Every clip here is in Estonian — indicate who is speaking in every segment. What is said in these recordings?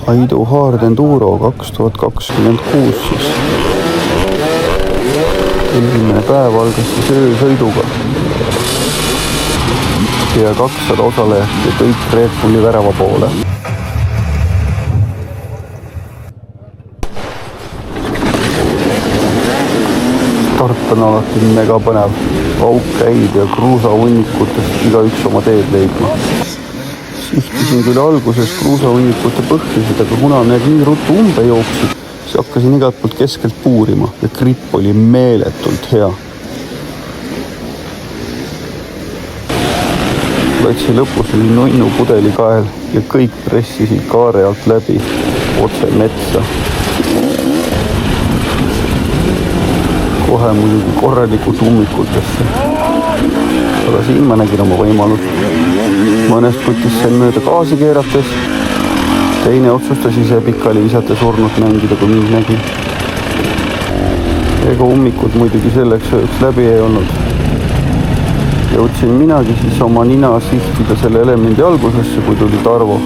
Speaker 1: Aidu Hard Enduro 2026 siis. Esimene päev algas siis öösõiduga. Ja 200 osalejat ja kõik Red Bulli värava poole. Start on alati mega põnev. Auk käib ja kruusahunnikutest igaüks oma teed leidma. Sihtisin küll alguses kruusahunnikute põhjusid, aga kuna need nii ruttu umbe jooksid, siis hakkasin igalt poolt keskelt puurima ja gripp oli meeletult hea. Platsi lõpus oli nunnu pudeli kael ja kõik pressisid kaare alt läbi otse metsa. Kohe muidugi korralikult ummikutesse. Aga siin ma nägin oma võimalust. Mõnest võttis sen mööda gaasi keerates. Teine otsustas ise pikali visata surnut mängida, kui mind nägi. Ega ummikud muidugi selleks ööks läbi ei olnud. Jõudsin minagi siis oma nina sihtida selle elemendi algusesse, kui tuli Tarvo.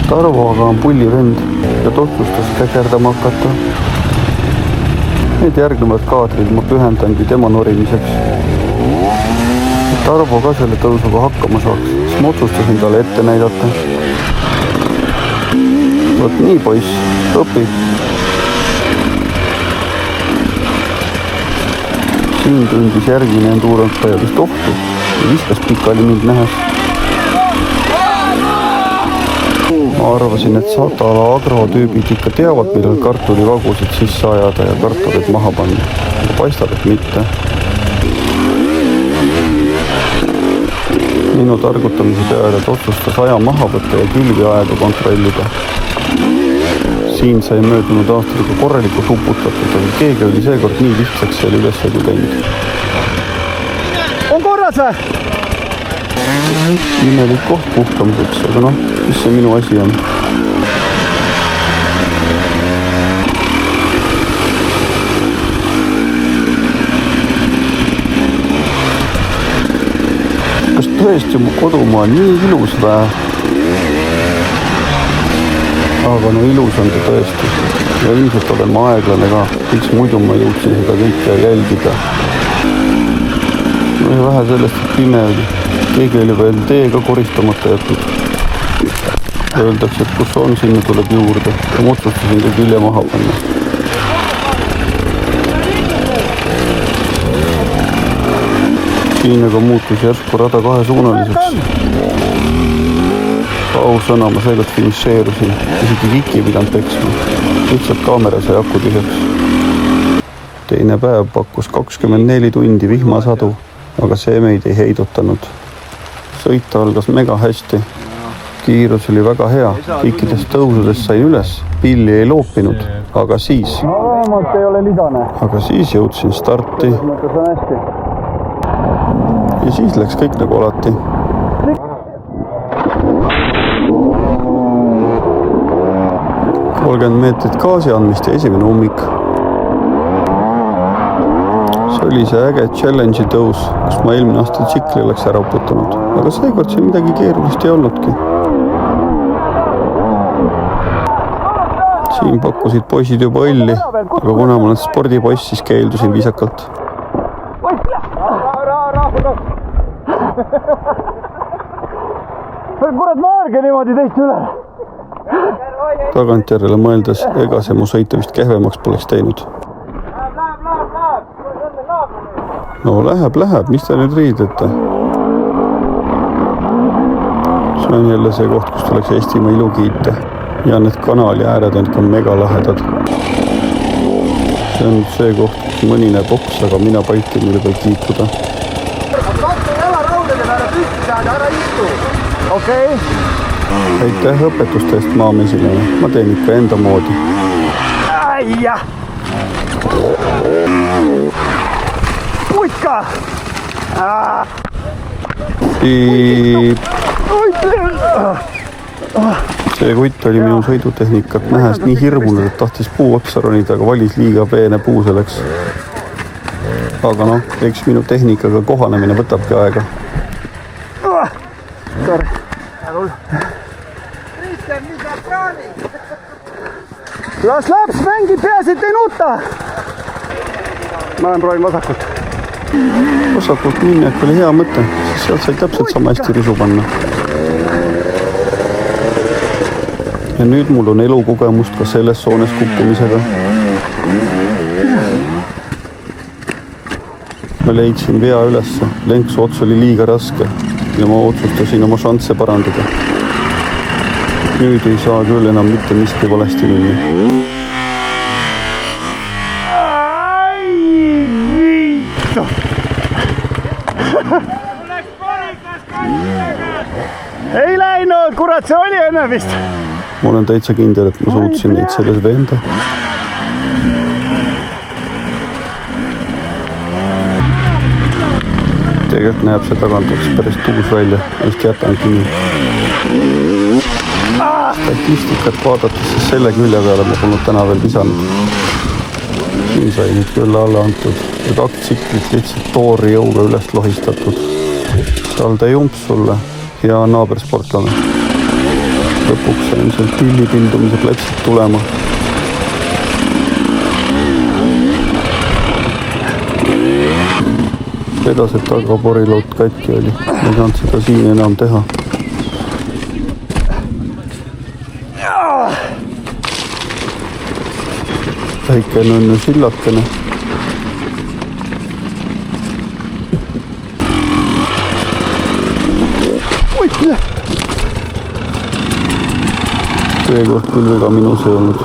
Speaker 1: Tarvo aga on pullivend ja otsustas käkerdama hakata. Need järgnevad kaadrid ma pühendangi tema norimiseks. Tarvo ka selle tõusuga hakkama saaks, siis ma otsustasin talle ette näidata. Võt nii, poiss, õpi. Siin tundis järgmine endurantaja vist ohtu ja viskas pikali mind nähes. Ma arvasin, et Satala agrotüübid ikka teavad, millal kartulivagusid sisse ajada ja kartulit maha panna. Aga paistab, et mitte. Minu targutamise peale otsustas aja maha võtta ja külvi aega kontrollida. Siin sai möödunud aastaga korralikult uputatud, aga keegi oli seekord nii lihtsaks seal ülesõidu käinud.
Speaker 2: On korras või?
Speaker 1: Imelik koht puhkamiseks, aga noh, mis see minu asi on? Kas tõesti mu kodumaa on nii ilus või? Aga no ilus on ta tõesti. Ja ilmselt olen ma aeglane ka. Miks muidu ma jõudsin seda kõike jälgida. No ja vähe sellest, et pime oli. Keegi oli veel tee ka koristamata jätud. Öeldakse, et kus on, sinna tuleb juurde. Ja ma otsustasin ka külje maha panna. Siin aga muutus järsku rada kahesuunaliseks. Ausõna, ma seekord finišeerusin. Isegi Viki ei pidanud peksma. Lihtsalt kaamera sai aku tühjaks. Teine päev pakkus 24 tundi vihmasadu, aga see meid ei heidutanud. Sõita algas mega hästi. Kiirus oli väga hea. Kõikidest tõusudest sain üles. Pilli ei loopinud, aga siis...
Speaker 2: Vähemalt ei ole lisane.
Speaker 1: Aga siis jõudsin starti.
Speaker 2: Mõttes on hästi.
Speaker 1: Ja siis läks kõik nagu alati. meetrit gaasi andmist ja esimene ummik. See oli see äge challenge'i tõus, kus ma eelmine aasta tsikli oleks ära uputanud. Aga seekord see midagi keerulist ei olnudki. Siin pakkusid poisid juba õlli, aga kuna ma olen spordipoiss, siis keeldusin viisakalt.
Speaker 2: Kurat, ma arge niimoodi teist üle.
Speaker 1: Tagantjärele mõeldes, ega see mu sõitu vist kehvemaks poleks teinud. No läheb, mis te nüüd riidlete? See on jälle see koht, kus tuleks Eestimaa ilu kiita. Ja need kanali ääred on ka mega lahedad. See on see koht, kus mõni näeb oks, aga mina paiki mille peal kiituda.
Speaker 2: Okei.
Speaker 1: Aitäh õpetuste eest maamesile. Ma teen ikka enda moodi.
Speaker 2: Aia! Putka!
Speaker 1: See kutt oli minu sõidutehnikat nähes nii hirmunud, et tahtis puu otsa ronida, aga valis liiga peene puu selleks. Aga noh, eks minu tehnikaga kohanemine võtabki aega.
Speaker 2: las laps mängib, peaasi, et ei nuta. Ma proovin vasakut.
Speaker 1: Vasakult minnek oli hea mõte, siis sealt sai täpselt sama hästi risu panna. Ja nüüd mul on elukogemust ka selles soones kukkumisega. Ma leidsin vea ülesse, lenksu ots oli liiga raske ja ma otsustasin oma šansse parandada. Nüüd ei saa küll enam mitte miski valesti minna.
Speaker 2: Ei läinud, kurat, see oli enne vist.
Speaker 1: Ma olen täitsa kindel, et ma suutsin neid selles veenda. Tegelikult näeb see tagantaks päris tuus välja, just jätangi nii. Statistikat vaadates, siis selle külje peale ma polnud täna veel visanud. Siin sai nüüd küll alla antud ja 2 tsiklit lihtsalt toori jõuga üles lohistatud. Salde jumps sulle, hea naabersportlane. Lõpuks sain sealt pillipindumise platsid tulema. Vedas, et tagaporilood katki oli. Ma ei saanud seda siin enam teha. Väike nönnu sillakene. Seekord küll väga minus ei olnud.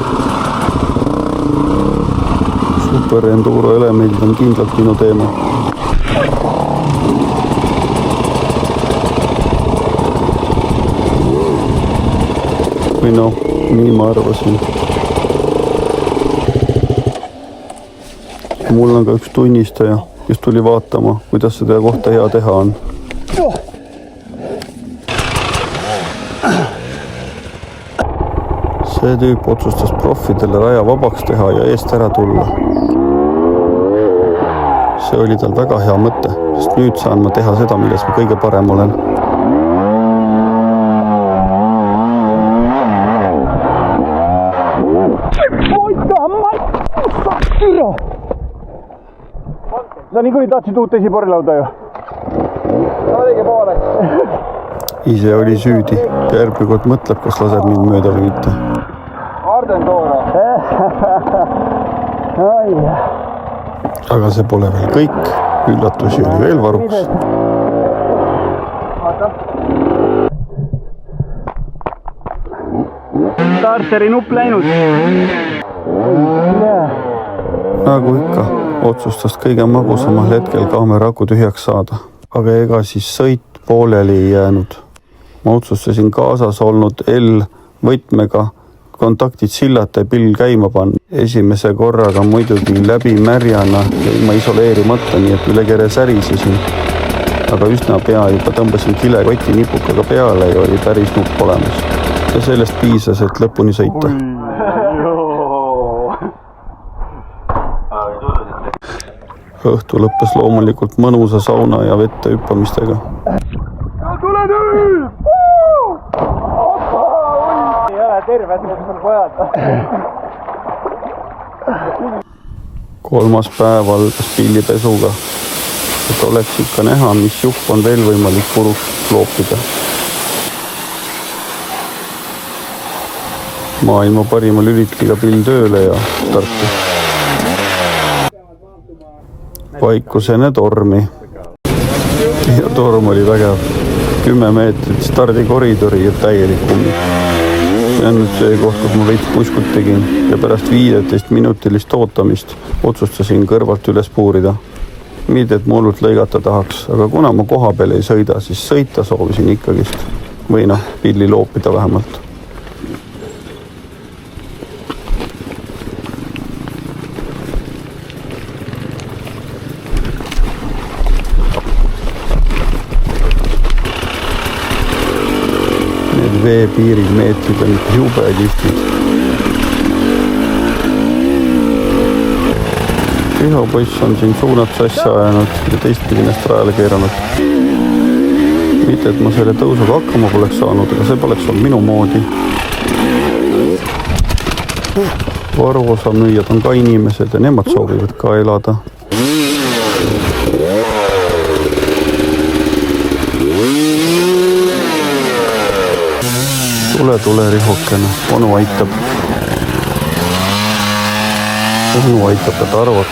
Speaker 1: Super enduro elemendid on kindlalt minu teema. Või noh, nii ma arvasin. Mul on ka üks tunnistaja, kes tuli vaatama, kuidas seda kohta hea teha on. See tüüp otsustas profidele raja vabaks teha ja eest ära tulla. See oli tal väga hea mõte, sest nüüd saan ma teha seda, milles ma kõige parem olen.
Speaker 2: Sa niikuinii tahtsid uut esiporilauda ju? Oligi pooleks.
Speaker 1: Ise oli süüdi. Järgmine kord mõtleb, kas laseb mind mööda või mitte.
Speaker 2: Arden toona.
Speaker 1: Aga see pole veel kõik. Üllatusi oli veel varuks.
Speaker 2: Starteri nupp läinud.
Speaker 1: Nagu ikka, otsustas kõige magusamal hetkel kaamera aku tühjaks saada. Aga ega siis sõit pooleli ei jäänud. Ma otsustasin kaasas olnud L-võtmega kontaktid sillata ja pill käima panna. Esimese korraga muidugi läbi märjana ja ilma isoleerimata, nii et üle kere särisesin. Aga üsna pea juba tõmbasin kilekoti nipukaga peale ja oli päris nupp olemas. Ja sellest piisas, et lõpuni sõita. Õhtu lõppes loomulikult mõnusa sauna ja vette hüppamistega.
Speaker 2: Tule nüüd! Ei ole terve, et mul pojad.
Speaker 1: 3. päev algas pillipesuga, et oleks ikka näha, mis jupp on veel võimalik puruks loopida. Maailma parima lülitliga pill tööle ja starti. Vaikusene tormi. Ja torm oli vägev. 10 meetrit stardikoridori ja täielik kummi. See on nüüd see koht, kus ma veits puskut tegin ja pärast 15 minutilist ootamist otsustasin kõrvalt üles puurida. Mitte, et mullult lõigata tahaks, aga kuna ma koha peal ei sõida, siis sõita soovisin ikkagist. Või noh, pilli loopida vähemalt. Veepiirid meetrid on jube kihvtid. Pihopoiss on siin suunad sassa ajanud ja teistpidinest rajale keeranud. Mitte, et ma selle tõusuga hakkama poleks saanud, aga see poleks olnud minu moodi. varuosa müüjad on ka inimesed ja nemad soovivad ka elada. Tule rihukene, onu aitab. Onu aitab, et arvad,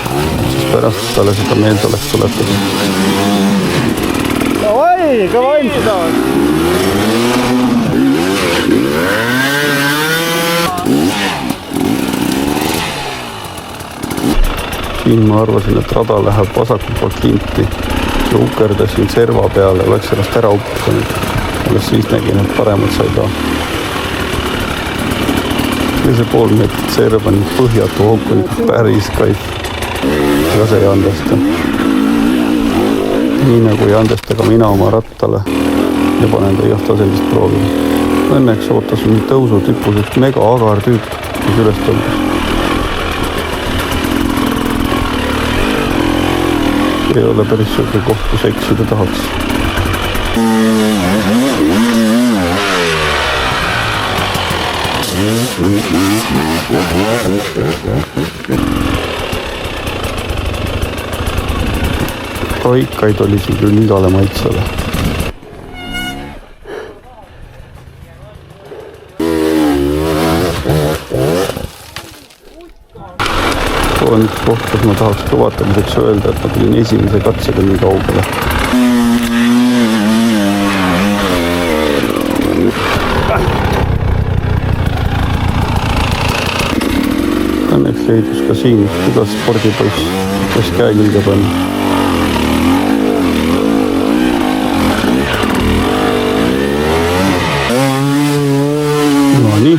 Speaker 1: siis pärast talle seda meelde oleks tuletada.
Speaker 2: Davai, kõva õnn!
Speaker 1: Siin ma arvasin, et rada läheb vasakul poolt kinti ja ukerdasin serva peale, oleks sellest ära uputanud. Alles siis nägin, et paremad sai ka. Ja see pool meetrit serva ning põhjatu hoogu päris kaif. Aga see ei andesta. Nii nagu ei andesta ka mina oma rattale ja panen ta johta sellist proovile. Õnneks ootas mind tõusu tipus üks mega agar tüüp, mis üles tõmbas. Ei ole päris suke koht, kus eksida tahaks. Paikaid oli siin küll igale maitsele. On üks koht, kus ma tahaks kõvatamiseks öelda, et ma tulin esimese katsega nii kaugele. Õnneks leidus ka siin igas spordipoiss, kes käe külge panna. No nii,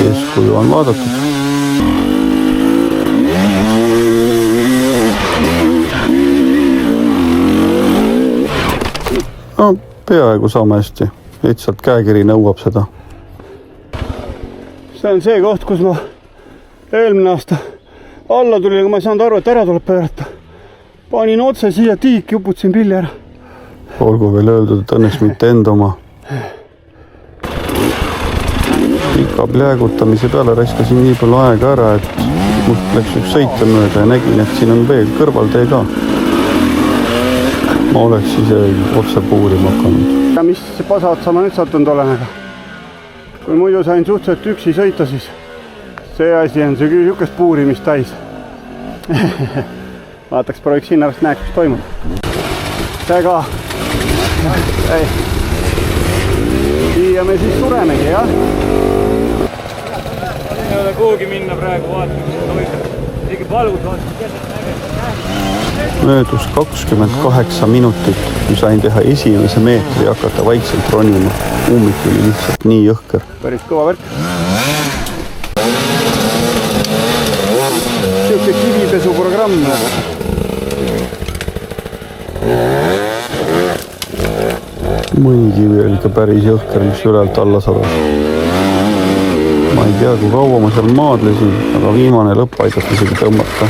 Speaker 1: eeskuju on vaadatud. No, peaaegu saame hästi, lihtsalt käekiri nõuab seda.
Speaker 2: See on see koht, kus ma eelmine aasta alla tuli, aga ma ei saanud aru, et ära tuleb pöörata. Panin otse siia tiiki, uputasin pilli ära.
Speaker 1: Olgu veel öeldud, et õnneks mitte enda oma. Pika pläägutamise peale raiskasin nii palju aega ära, et must läks üks sõita mööda ja nägin, et siin on veel kõrvaltee ka. Ma oleks ise otse puurima hakanud.
Speaker 2: Ja mis pasaotsa ma nüüd sattunud olen, aga kui muidu sain suhteliselt üksi sõita, siis see asi on see jukest puurimist täis. Vaataks prooviks sinna, vast näeks, mis toimub. Seega, siia me siis suremegi, jah?
Speaker 3: Ei ole kuhugi minna praegu vaatama, mis toimub. Tegi palgud vaatama keset nägema.
Speaker 1: Möödus 28 minutit, kui sain teha esimese meetri ja hakata vaikselt ronima. Ummik oli lihtsalt nii jõhker.
Speaker 2: Päris kõva värk. Siuke kivipesuprogramm.
Speaker 1: Mõni kivi oli ka päris jõhker, mis ülelt alla sadas. Ma ei tea, kui kaua ma seal maadlesin, aga viimane lõpp aitas isegi tõmmata.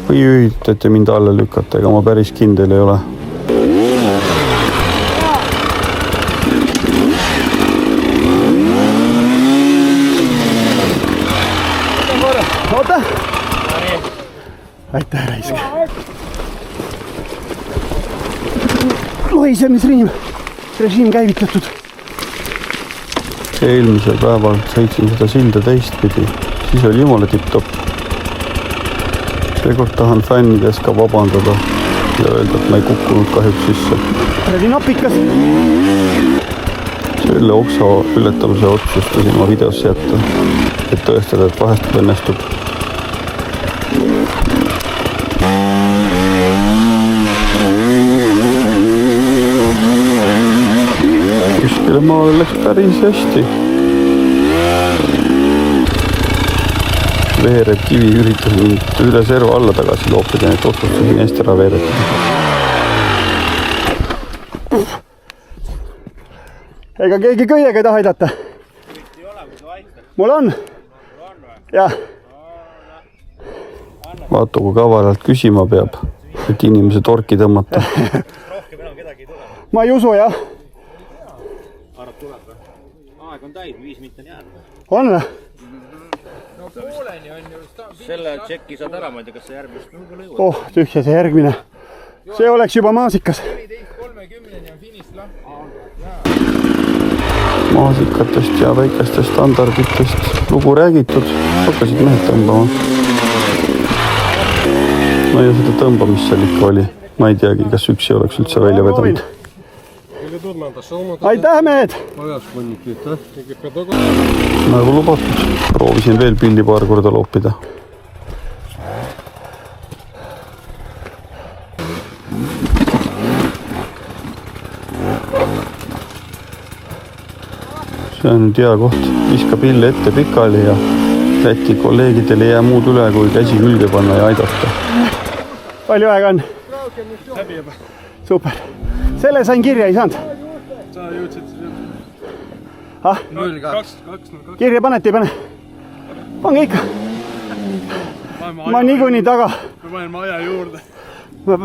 Speaker 1: Või üritati mind alla lükata, ega ma päris kindel ei ole.
Speaker 2: Oota! Aitäh, raisk! Lohisemisrežiim käivitatud.
Speaker 1: Eelmisel päeval sõitsin seda silda teistpidi, siis oli jumala tipp-topp. Seekord tahan fännides ka vabandada ja öelda, et ma ei kukkunud kahjuks sisse.
Speaker 2: Oli napikas.
Speaker 1: Selle oksa ületamise otsustasin ma videosse jätta, et tõestada, et vahest õnnestub. Kuskile maale läks päris hästi. Veered kivi üritas mind üle serva alla tagasi loopida, et otsustasin hästi ära veeretada.
Speaker 2: Ega keegi kõiega ei taha aidata? Mul on? Jah.
Speaker 1: Vaata, kui kavalalt küsima peab, et inimese torki tõmmata.
Speaker 2: Ma ei usu, jah.
Speaker 3: Aeg on täis, 5 minutit on jäänud.
Speaker 2: On või?
Speaker 3: No pooleni on ju. Selle tšeki saad ära, ma ei tea, kas sa järgmist lõugule jõuad.
Speaker 2: Oh, tühja see järgmine. See oleks juba maasikas.
Speaker 3: 14.30 on finiš lahti.
Speaker 1: Maasikatest ja väikestest standarditest lugu räägitud. Hakkasid mehed tõmbama. Ma ei tea seda tõmbamist seal ikka oli. Ma ei teagi, kas üksi oleks üldse välja vedanud.
Speaker 2: Aitäh, mehed!
Speaker 1: Nagu lubatud, proovisin veel pilli paar korda loopida. See on nüüd hea koht. Viska pille ette pikali ja Läti kolleegidel ei jää muud üle, kui käsi külge panna ja aidata.
Speaker 2: Palju aega on? Super. Selle sain kirja, ei saanud?
Speaker 3: Sa jõudsid
Speaker 2: Ah?
Speaker 3: 0-2.
Speaker 2: Kirja panete, ei pane? Pange ikka. Ma niikuinii taga.
Speaker 3: Ma panen ma aja juurde.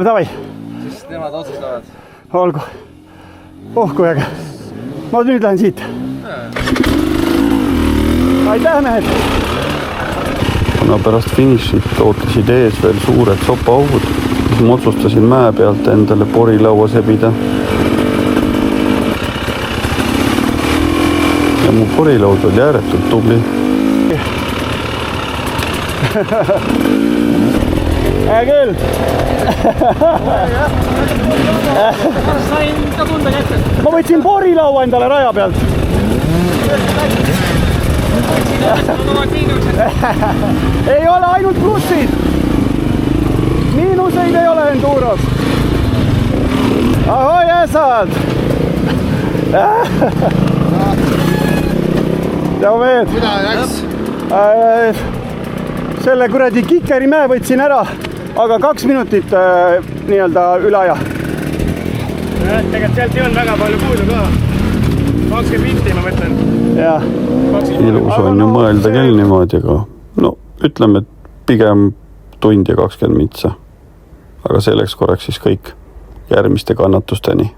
Speaker 2: Davai.
Speaker 3: Siis nemad otsustavad.
Speaker 2: Olgu. Oh, kui äge. Ma nüüd lähen siit. Aitäh, mehed!
Speaker 1: Kuna pärast finišit ootasid ees veel suured sopaaugud, siis ma otsustasin mäe pealt endale porilaua sebida. Ja mu porilaud oli ääretult tubli.
Speaker 2: Hea küll!
Speaker 3: Sain ka tunda kätte.
Speaker 2: Ma võtsin porilaua endale raja pealt. Ei ole ainult plussid. Miinuseid ei ole Enduros. Ahoi, äsad! Tšau, mehed!
Speaker 3: Mida läks?
Speaker 2: Selle kuradi Kikerimäe võtsin ära, aga 2 minutit nii-öelda üle aja.
Speaker 3: Tegelikult sealt ei olnud väga palju puudu ka. 20 minti ma mõtlen.
Speaker 2: Jah.
Speaker 1: Ilus on ju mõelda küll niimoodi, aga no ütleme, et pigem tund ja 20 mintsa. Aga selleks korraks siis kõik järgmiste kannatusteni.